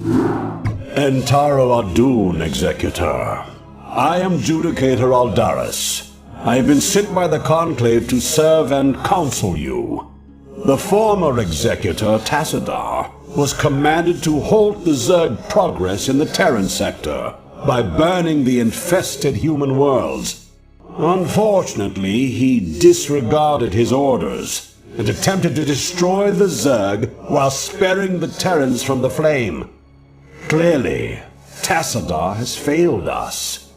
Entaro Adun, Executor. I am Judicator Aldaris. I have been sent by the Conclave to serve and counsel you. The former Executor, Tassadar, was commanded to halt the Zerg progress in the Terran sector by burning the infested human worlds. Unfortunately, he disregarded his orders and attempted to destroy the Zerg while sparing the Terrans from the flame. Clearly, Tassadar has failed us.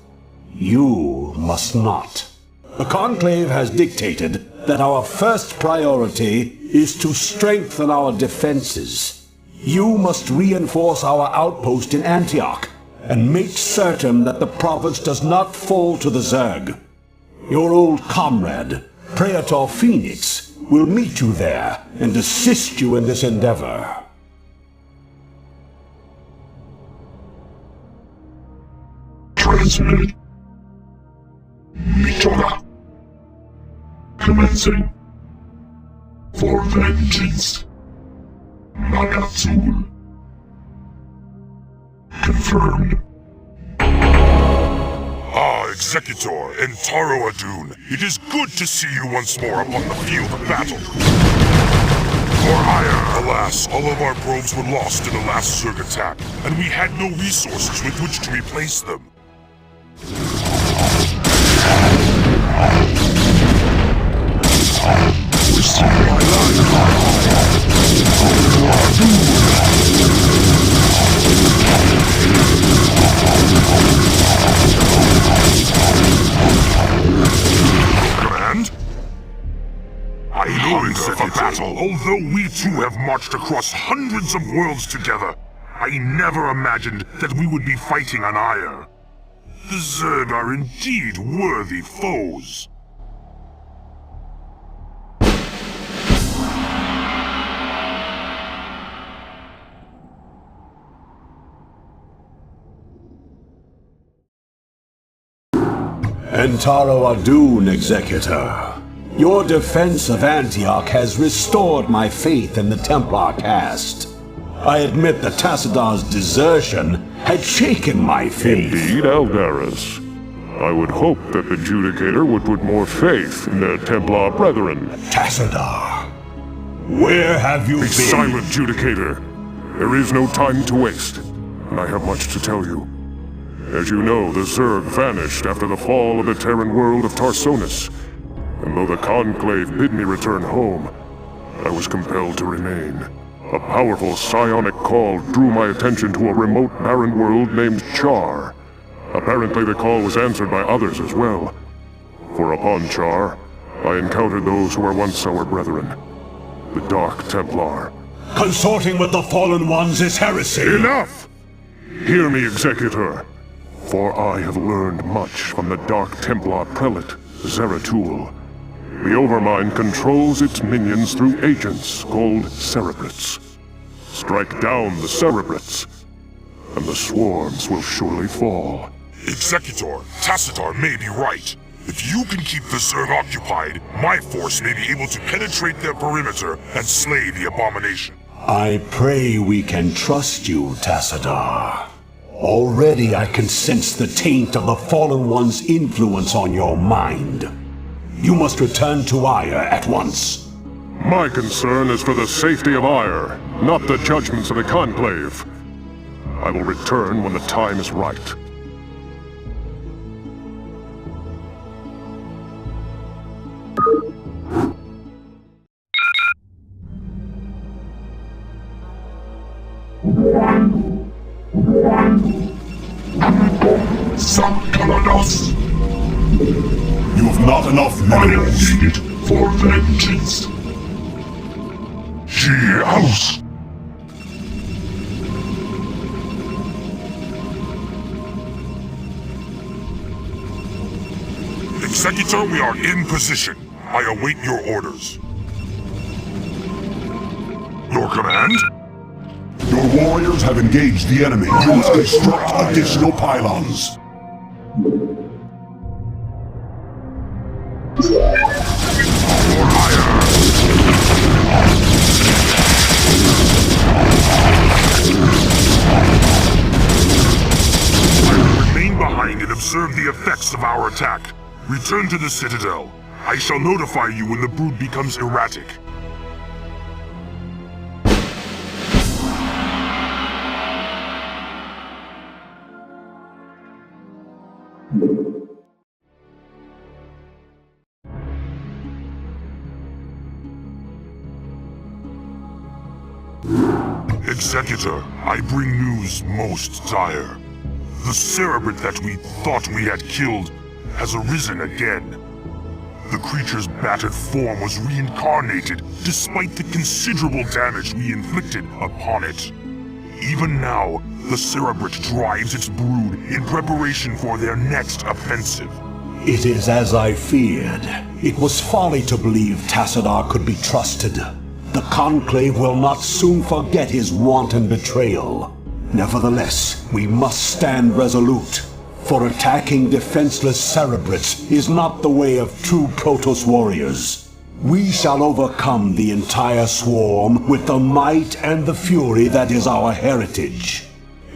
You must not. The Conclave has dictated that our first priority is to strengthen our defenses. You must reinforce our outpost in Antioch and make certain that the province does not fall to the Zerg. Your old comrade, Praetor Phoenix, will meet you there and assist you in this endeavor. Transmitted. Mitora. Commencing. For vengeance. Magazul. Confirmed. Executor, Entaro Adun, it is good to see you once more upon the field of battle. For hire! Alas, all of our probes were lost in the last Zerg attack, and we had no resources with which to replace them. Command? I hunger for battle. Although we too have marched across hundreds of worlds together, I never imagined that we would be fighting on Ire. The Zerg are indeed worthy foes. Entaro Adun, Executor. Your defense of Antioch has restored my faith in the Templar caste. I admit that Tassadar's desertion had shaken my faith. Indeed, Aldaris. I would hope that the Judicator would put more faith in their Templar brethren. Tassadar, where have you been? Be silent, Judicator. There is no time to waste, and I have much to tell you. As you know, the Zerg vanished after the fall of the Terran world of Tarsonis, and though the Conclave bid me return home, I was compelled to remain. A powerful psionic call drew my attention to a remote barren world named Char. Apparently the call was answered by others as well. For upon Char, I encountered those who were once our brethren, the Dark Templar. Consorting with the Fallen Ones is heresy! Enough! Hear me, Executor. For I have learned much from the Dark Templar Prelate, Zeratul. The Overmind controls its minions through agents called Cerebrates. Strike down the Cerebrates, and the swarms will surely fall. Executor, Tassadar may be right. If you can keep the Zerg occupied, my force may be able to penetrate their perimeter and slay the abomination. I pray we can trust you, Tassadar. Already I can sense the taint of the Fallen One's influence on your mind. You must return to Ire at once. My concern is for the safety of Ire, not the judgments of the Conclave. I will return when the time is right. You have not enough minerals needed for vengeance. She house. Executor, we are in position. I await your orders. Your command? Your warriors have engaged the enemy. You must construct additional pylons. the effects of our attack. Return to the Citadel. I shall notify you when the brood becomes erratic. Executor, I bring news most dire. The Cerebrate that we thought we had killed has arisen again. The creature's battered form was reincarnated despite the considerable damage we inflicted upon it. Even now, the Cerebrate drives its brood in preparation for their next offensive. It is as I feared. It was folly to believe Tassadar could be trusted. The Conclave will not soon forget his wanton betrayal. Nevertheless, we must stand resolute, for attacking defenseless Cerebrates is not the way of true Protoss warriors. We shall overcome the entire swarm with the might and the fury that is our heritage.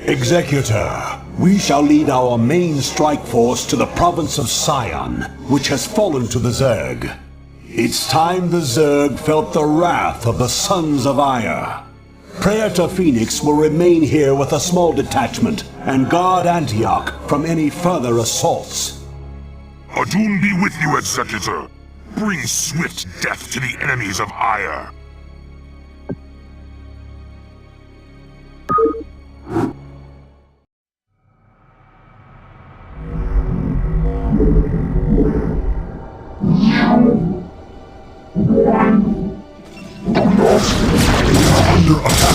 Executor, we shall lead our main strike force to the province of Sion, which has fallen to the Zerg. It's time the Zerg felt the wrath of the Sons of Ire. Praetor Phoenix will remain here with a small detachment and guard Antioch from any further assaults. Adun be with you, Executor. Bring swift death to the enemies of Ire. Under attack.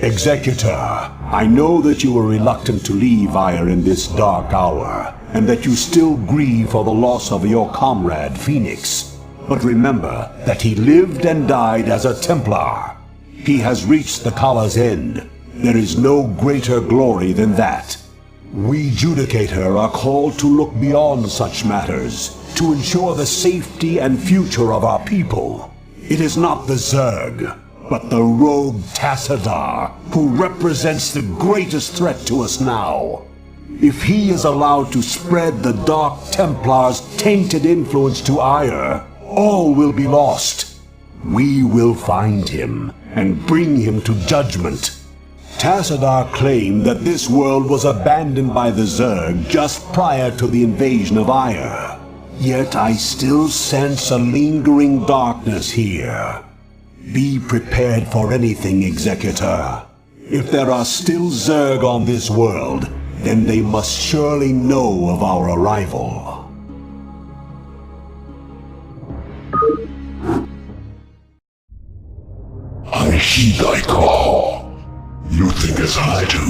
Executor, I know that you were reluctant to leave Ire in this dark hour, and that you still grieve for the loss of your comrade, Phoenix. But remember that he lived and died as a Templar. He has reached the Kala's end. There is no greater glory than that. We Judicator are called to look beyond such matters, to ensure the safety and future of our people. It is not the Zerg, but the rogue Tassadar, who represents the greatest threat to us now. If he is allowed to spread the Dark Templar's tainted influence to Ire, all will be lost. We will find him and bring him to judgment. Tassadar claimed that this world was abandoned by the Zerg just prior to the invasion of Ire. Yet I still sense a lingering darkness here. Be prepared for anything, Executor. If there are still Zerg on this world, then they must surely know of our arrival. I heed thy call. You think as I do.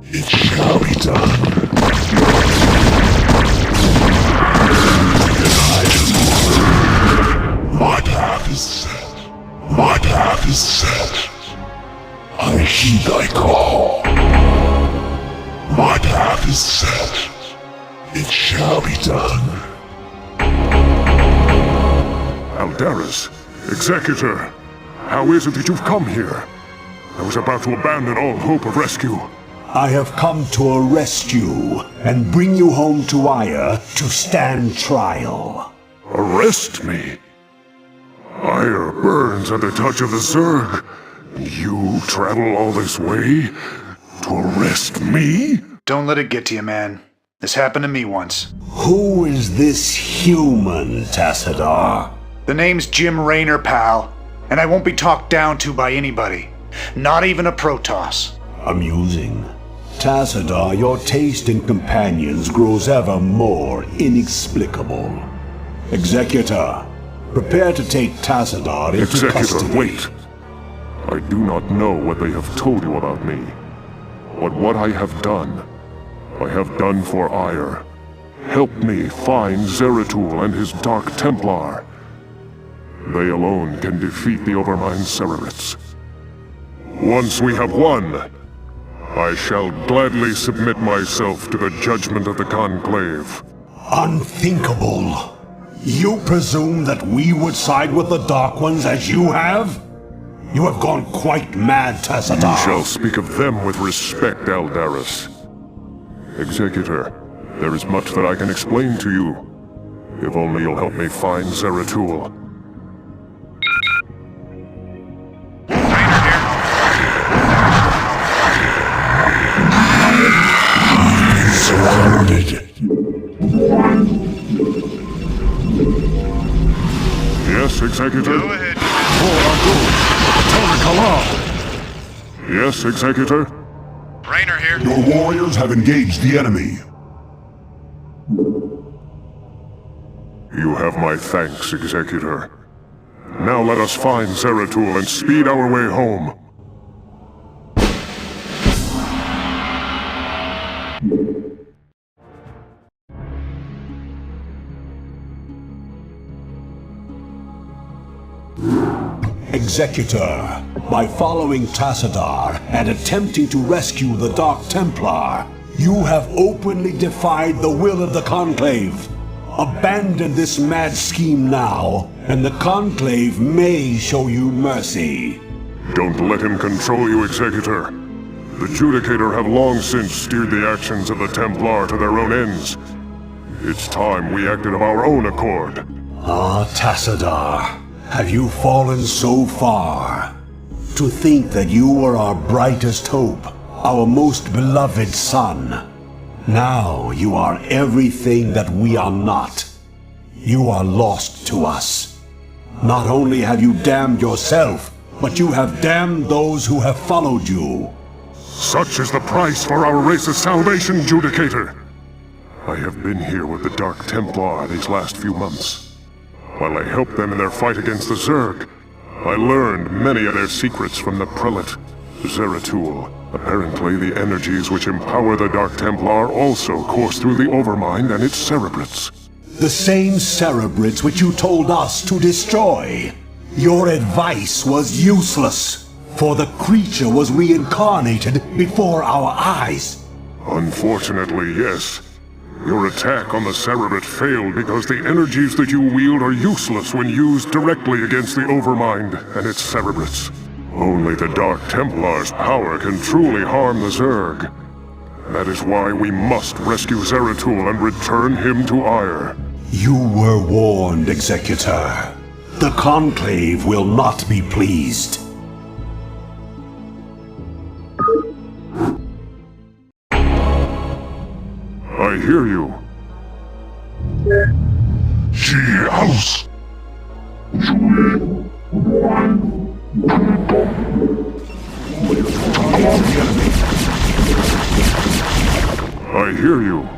It shall be done. As I do. My path is set. My path is set. I heed thy call. My path is set. It shall be done. Aldaris, Executor, how is it that you've come here? I was about to abandon all hope of rescue. I have come to arrest you and bring you home to Ire to stand trial. Arrest me? Ire burns at the touch of the Zerg. You travel all this way to arrest me? Don't let it get to you, man. This happened to me once. Who is this human, Tassadar? The name's Jim Raynor, pal, and I won't be talked down to by anybody. Not even a Protoss. Amusing. Tassadar, your taste in companions grows ever more inexplicable. Executor, prepare to take Tassadar into custody. Executor, wait. I do not know what they have told you about me. But what I have done for Ire. Help me find Zeratul and his Dark Templar. They alone can defeat the Overmind Cerebrits. Once we have won, I shall gladly submit myself to the judgment of the Conclave. Unthinkable. You presume that we would side with the Dark Ones as you have? You have gone quite mad, Tassadar. You shall speak of them with respect, Aldaris. Executor, there is much that I can explain to you. If only you'll help me find Zeratul. Surrounded. Yes, Executor? Go ahead. Yes, Executor? Raynor here. Your warriors have engaged the enemy. You have my thanks, Executor. Now let us find Zeratul and speed our way home. Executor, by following Tassadar and attempting to rescue the Dark Templar, you have openly defied the will of the Conclave. Abandon this mad scheme now, and the Conclave may show you mercy. Don't let him control you, Executor. The Judicator have long since steered the actions of the Templar to their own ends. It's time we acted of our own accord. Ah, Tassadar, have you fallen so far? To think that you were our brightest hope, our most beloved son. Now you are everything that we are not. You are lost to us. Not only have you damned yourself, but you have damned those who have followed you. Such is the price for our race's salvation, Judicator. I have been here with the Dark Templar these last few months. While I helped them in their fight against the Zerg, I learned many of their secrets from the Prelate, Zeratul. Apparently, the energies which empower the Dark Templar also course through the Overmind and its Cerebrits. The same Cerebrits which you told us to destroy. Your advice was useless, for the creature was reincarnated before our eyes. Unfortunately, yes. Your attack on the Cerebrit failed because the energies that you wield are useless when used directly against the Overmind and its Cerebrits. Only the Dark Templar's power can truly harm the Zerg. That is why we must rescue Zeratul and return him to Ire. You were warned, Executor. The Conclave will not be pleased. I hear you. She house. I hear you.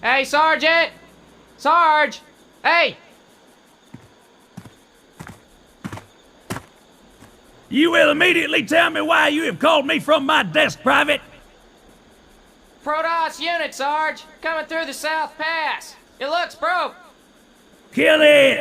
Hey, Sergeant! Sarge! Hey! You will immediately tell me why you have called me from my desk, Private. Protoss unit, Sarge! Coming through the South Pass! It looks broke! Kill it!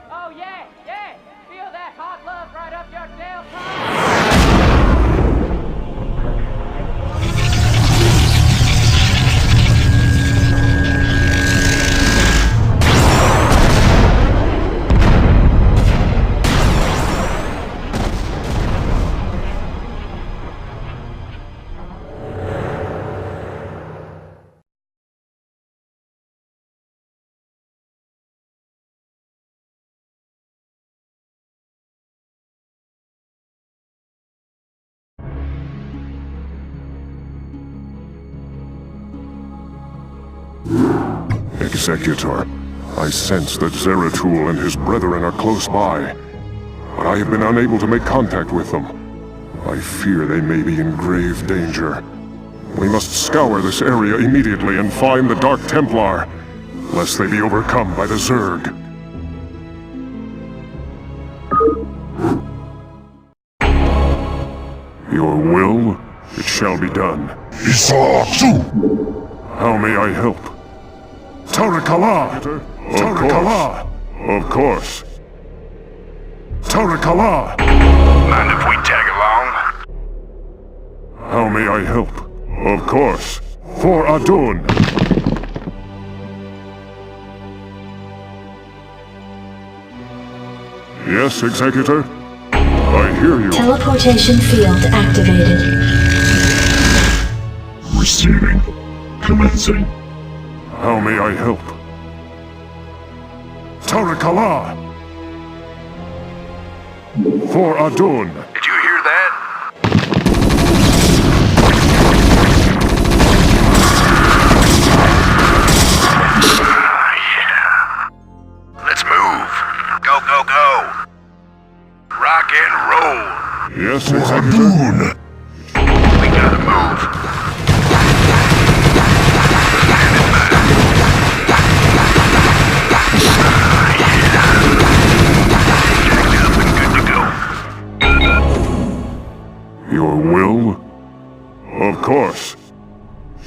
Oh yeah, yeah! Feel that hot love right up your tailpipe! Executor, I sense that Zeratul and his brethren are close by, but I have been unable to make contact with them. I fear they may be in grave danger. We must scour this area immediately and find the Dark Templar, lest they be overcome by the Zerg. Your will, it shall be done. How may I help? Tarakala! Tarakala! Of course. Tarakala! Mind if we tag along? How may I help? Of course. For Adun! Yes, Executor? I hear you. Teleportation field activated. Receiving. Commencing. How may I help? Tarakala! For Adun! Did you hear that? Yeah. Let's move. Go, go, go. Rock and roll. Yes, Executor? We gotta move. Your will? Of course.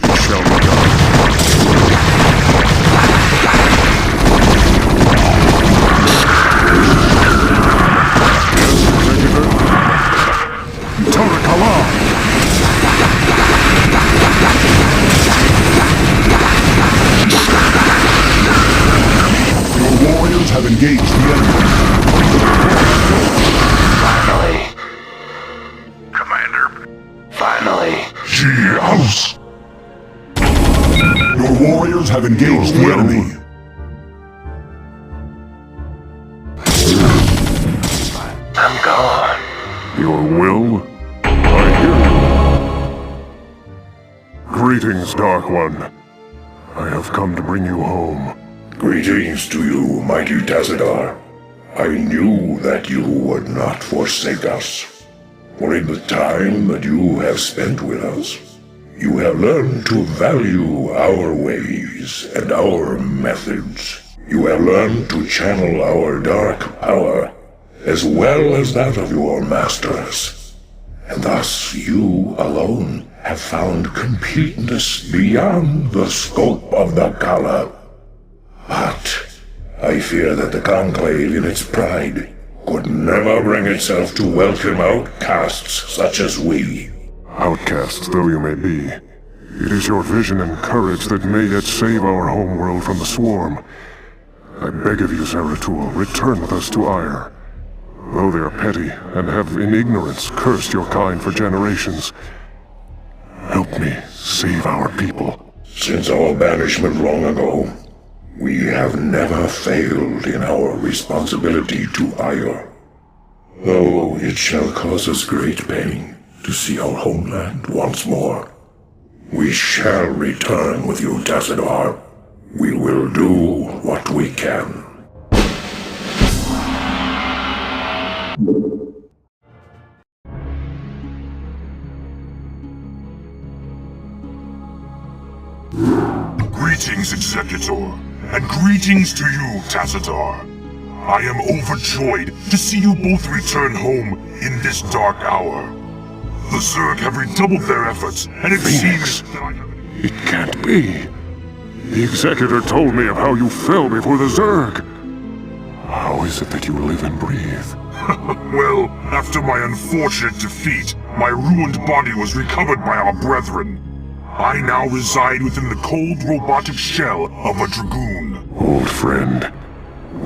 It shall be done. Yes, Executor? Tarakala! Your warriors have engaged the enemy. Finally. Commander. Finally. House. Your warriors have engaged the enemy. I'm gone. Your will? I hear you. Greetings, Dark One. I have come to bring you home. Greetings to you, mighty Tassadar. I knew that you would not forsake us. For in the time that you have spent with us, you have learned to value our ways and our methods. You have learned to channel our dark power, as well as that of your masters. And thus you alone have found completeness beyond the scope of the Gala. But I fear that the Conclave in its pride could never bring itself to welcome outcasts such as we. Outcasts though you may be, it is your vision and courage that may yet save our homeworld from the swarm. I beg of you, Zeratul, return with us to Ire. Though they are petty and have in ignorance cursed your kind for generations, help me save our people. Since our banishment long ago, we have never failed in our responsibility to Ire. Though it shall cause us great pain to see our homeland once more, we shall return with you, Tassadar. We will do what we can. Greetings, Executor, and greetings to you, Tassadar. I am overjoyed to see you both return home in this dark hour. The Zerg have redoubled their efforts, and it seems that I have... It can't be. The Executor told me of how you fell before the Zerg. How is it that you live and breathe? Well, after my unfortunate defeat, my ruined body was recovered by our brethren. I now reside within the cold robotic shell of a Dragoon. Old friend,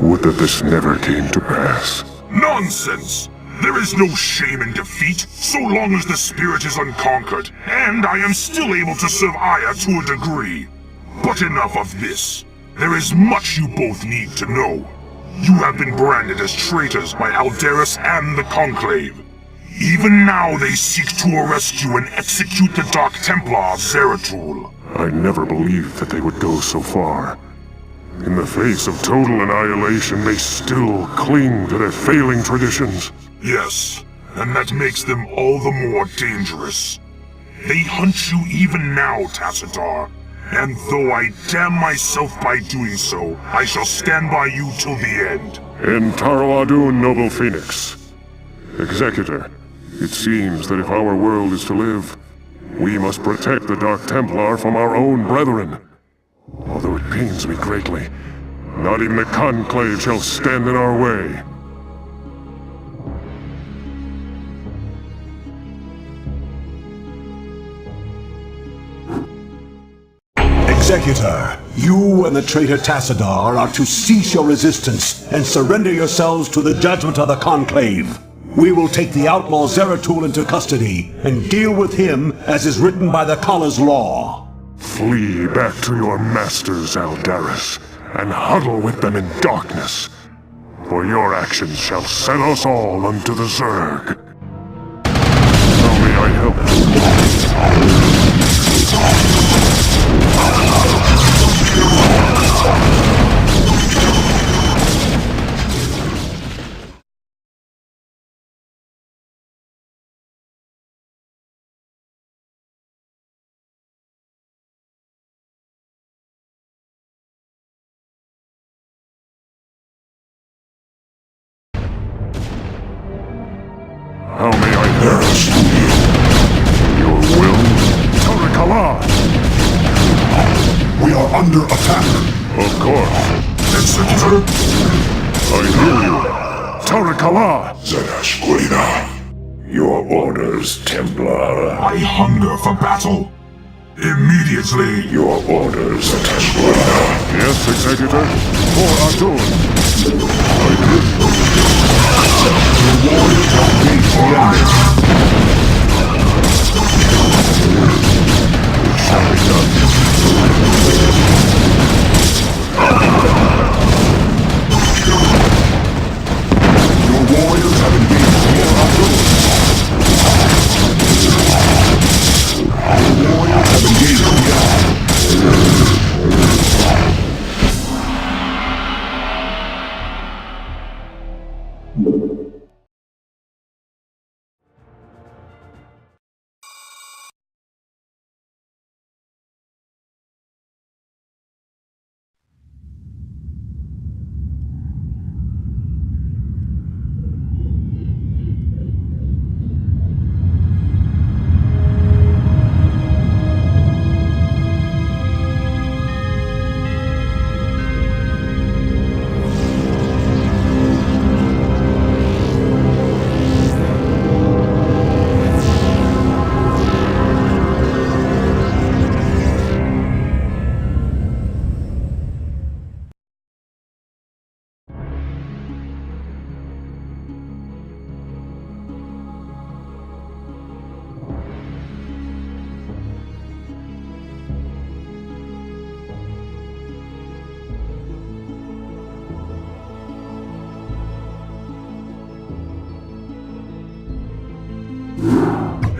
would that this never came to pass. Nonsense! There is no shame in defeat, so long as the spirit is unconquered, and I am still able to serve Aya to a degree. But enough of this. There is much you both need to know. You have been branded as traitors by Aldaris and the Conclave. Even now they seek to arrest you and execute the Dark Templar Zeratul. I never believed that they would go so far. In the face of total annihilation, they still cling to their failing traditions. Yes, and that makes them all the more dangerous. They hunt you even now, Tassadar. And though I damn myself by doing so, I shall stand by you till the end. En Taro Adun, noble Phoenix. Executor, it seems that if our world is to live, we must protect the Dark Templar from our own brethren. Although it pains me greatly, not even the Conclave shall stand in our way. Executor, you and the traitor Tassadar are to cease your resistance and surrender yourselves to the judgment of the Conclave. We will take the outlaw Zeratul into custody and deal with him as is written by the Kala's law. Flee back to your masters, Aldaris, and huddle with them in darkness, for your actions shall set us all unto the Zerg. How may I help? How may I help? Your will? Tarakala! We are under attack. Of course. Executor? I hear you. Tarakala! Zadash Gurina. Your orders, Templar. I hunger for battle. Immediately. Your orders, Tassadar. Yes, Executor. For Adun. I hear It shall be done.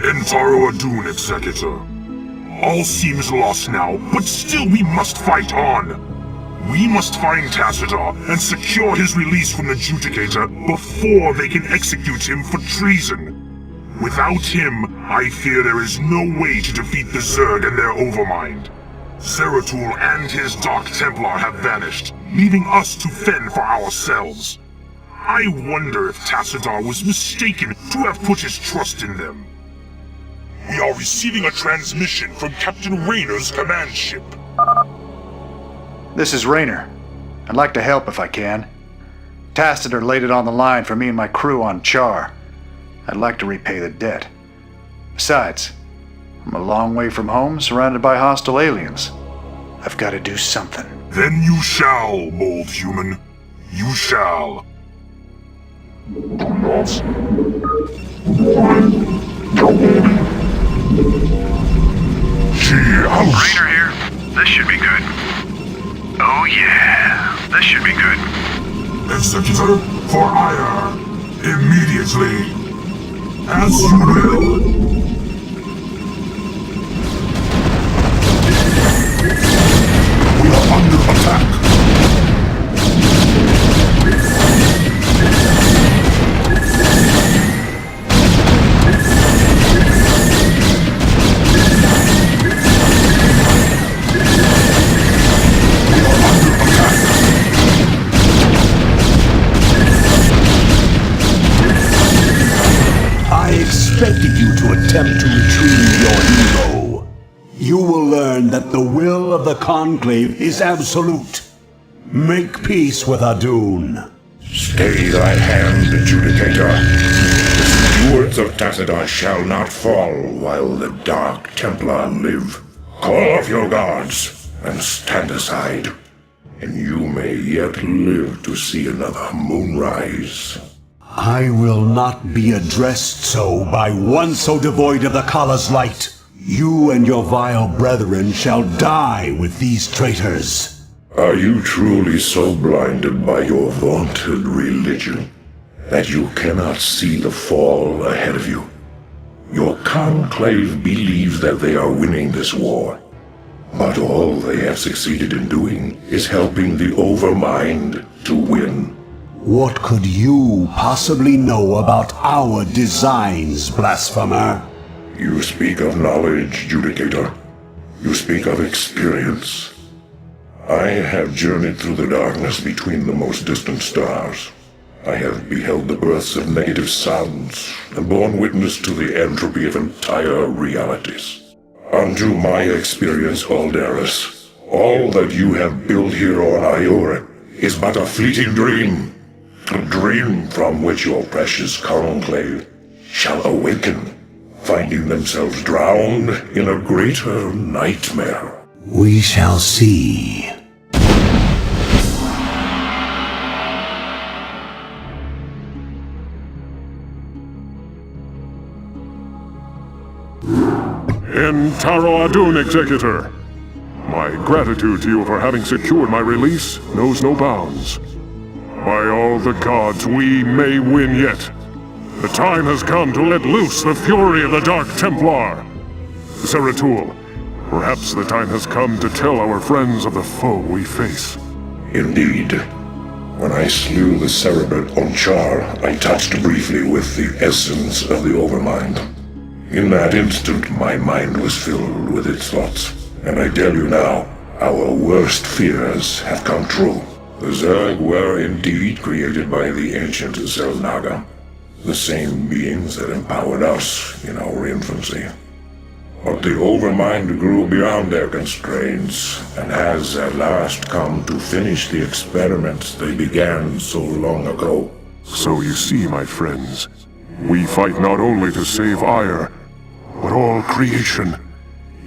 Entaro Adun, Executor. All seems lost now, but still we must fight on. We must find Tassadar and secure his release from the Judicator before they can execute him for treason. Without him, I fear there is no way to defeat the Zerg and their Overmind. Zeratul and his Dark Templar have vanished, leaving us to fend for ourselves. I wonder if Tassadar was mistaken to have put his trust in them. We are receiving a transmission from Captain Raynor's command ship. This is Raynor. I'd like to help if I can. Tassadar laid it on the line for me and my crew on Char. I'd like to repay the debt. Besides, I'm a long way from home, surrounded by hostile aliens. I've got to do something. Then you shall, bold human. You shall. Raynor here. This should be good. Oh yeah, this should be good. Executor, for ire. Immediately. As you will. We are under attack. I expected you to attempt to retrieve your hero. You will learn that the will of the Conclave is absolute. Make peace with Adun. Stay thy hand, Adjudicator. The stewards of Tassadar shall not fall while the Dark Templar live. Call off your guards and stand aside, and you may yet live to see another moonrise. I will not be addressed so by one so devoid of the Kala's light. You and your vile brethren shall die with these traitors. Are you truly so blinded by your vaunted religion that you cannot see the fall ahead of you? Your Conclave believes that they are winning this war, but all they have succeeded in doing is helping the Overmind to win. What could you possibly know about our designs, blasphemer? You speak of knowledge, Judicator. You speak of experience. I have journeyed through the darkness between the most distant stars. I have beheld the births of negative sounds, and borne witness to the entropy of entire realities. Unto my experience, Aldaris, all that you have built here on Iora is but a fleeting dream. A dream from which your precious Conclave shall awaken, finding themselves drowned in a greater nightmare. We shall see. Entaro Adun, Executor. My gratitude to you for having secured my release knows no bounds. By all the gods, we may win yet. The time has come to let loose the fury of the Dark Templar. Zeratul, perhaps the time has come to tell our friends of the foe we face. Indeed. When I slew the Cerebrit on Char, I touched briefly with the essence of the Overmind. In that instant, my mind was filled with its thoughts. And I tell you now, our worst fears have come true. The Zerg were indeed created by the ancient Zelnaga, the same beings that empowered us in our infancy. But the Overmind grew beyond their constraints, and has at last come to finish the experiments they began so long ago. So you see, my friends, we fight not only to save Ire, but all creation.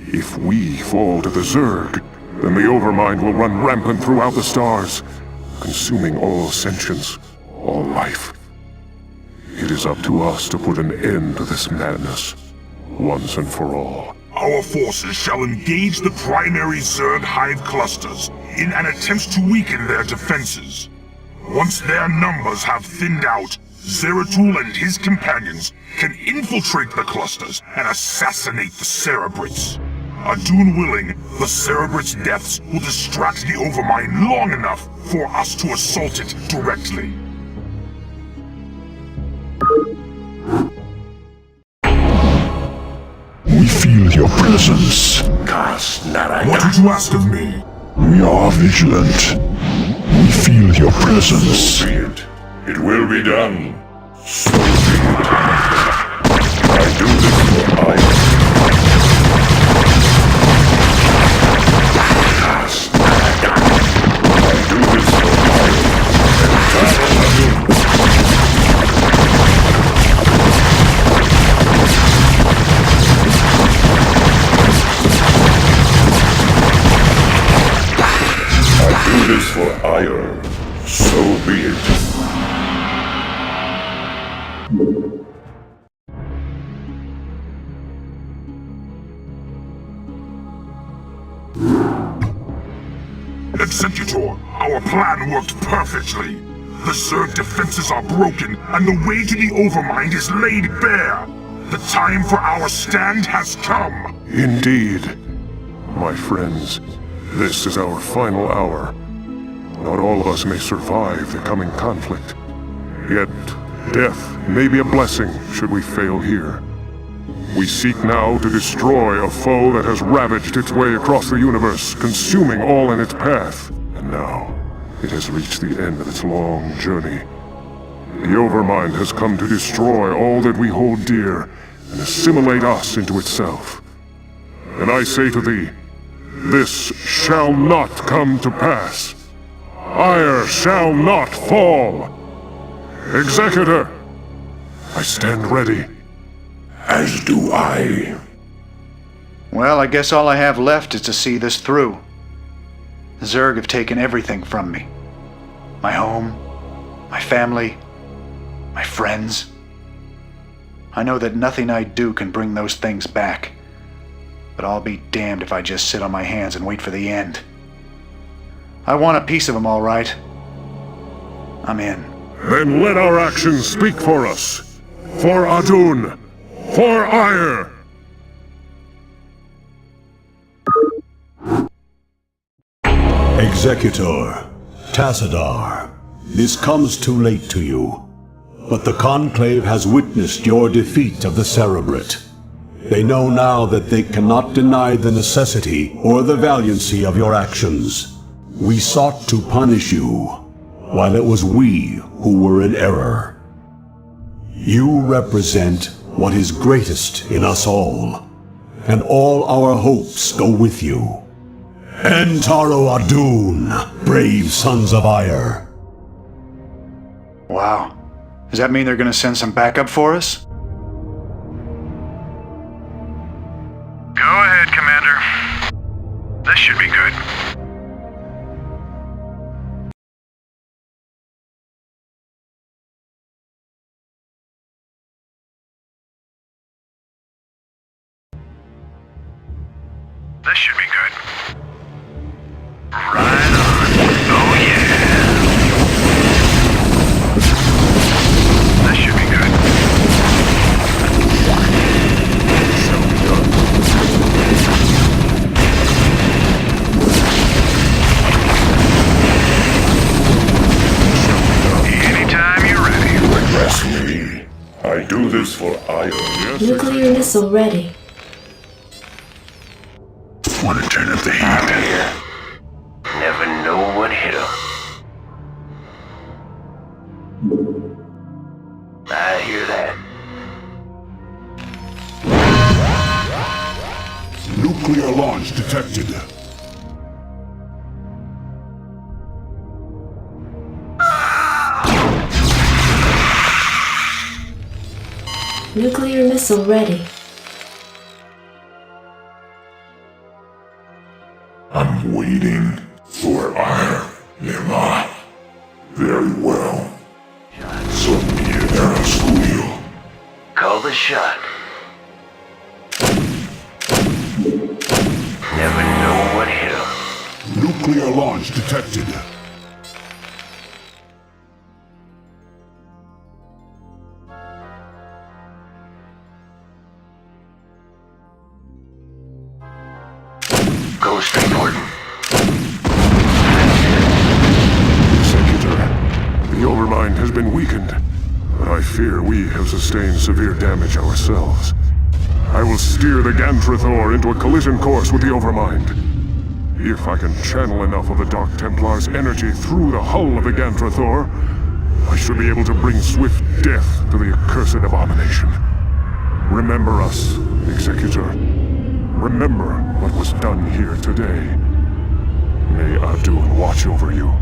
If we fall to the Zerg, then the Overmind will run rampant throughout the stars, consuming all sentience, all life. It is up to us to put an end to this madness, once and for all. Our forces shall engage the primary Zerg hive clusters in an attempt to weaken their defenses. Once their numbers have thinned out, Zeratul and his companions can infiltrate the clusters and assassinate the Cerebrates. Adun willing, the Cerebrates' deaths will distract the Overmind long enough for us to assault it directly. We feel your presence. What did you ask of me? We are vigilant. We feel your presence. So be it. It will be done. So be it. I do this for I. I do this for I do this for ire. So be it. Executor, our plan worked perfectly. The Zerg defenses are broken, and the way to the Overmind is laid bare. The time for our stand has come. Indeed. My friends, this is our final hour. Not all of us may survive the coming conflict. Yet, death may be a blessing should we fail here. We seek now to destroy a foe that has ravaged its way across the universe, consuming all in its path. And now, it has reached the end of its long journey. The Overmind has come to destroy all that we hold dear and assimilate us into itself. And I say to thee, this shall not come to pass. Ire shall not fall. Executor, I stand ready. As do I. Well, I guess all I have left is to see this through. The Zerg have taken everything from me. My home, my family, my friends. I know that nothing I do can bring those things back. But I'll be damned if I just sit on my hands and wait for the end. I want a piece of them, all right. I'm in. Then let our actions speak for us. For Adun. For ire! Executor, Tassadar, this comes too late to you. But the Conclave has witnessed your defeat of the Cerebrate. They know now that they cannot deny the necessity or the valiancy of your actions. We sought to punish you, while it was we who were in error. You represent what is greatest in us all, and all our hopes go with you. Entaro Adun, brave sons of Ire. Wow. Does that mean they're gonna send some backup for us? Go ahead, Commander. This should be good. This should be good. Right on. Oh yeah. This should be good. Anytime you're ready. Trust me. I do this for ire. Nuclear missile ready. Want to turn up the heat? Here. Never know what hit him. I hear that. Nuclear launch detected. Nuclear missile ready. I'm waiting for ire, am I? Very well. So be it, Aerosqueal. Call the shot. Never know what hit him. Nuclear launch detected. Overmind has been weakened, but I fear we have sustained severe damage ourselves. I will steer the Gantrathor into a collision course with the Overmind. If I can channel enough of the Dark Templar's energy through the hull of the Gantrathor, I should be able to bring swift death to the accursed abomination. Remember us, Executor. Remember what was done here today. May Adun watch over you.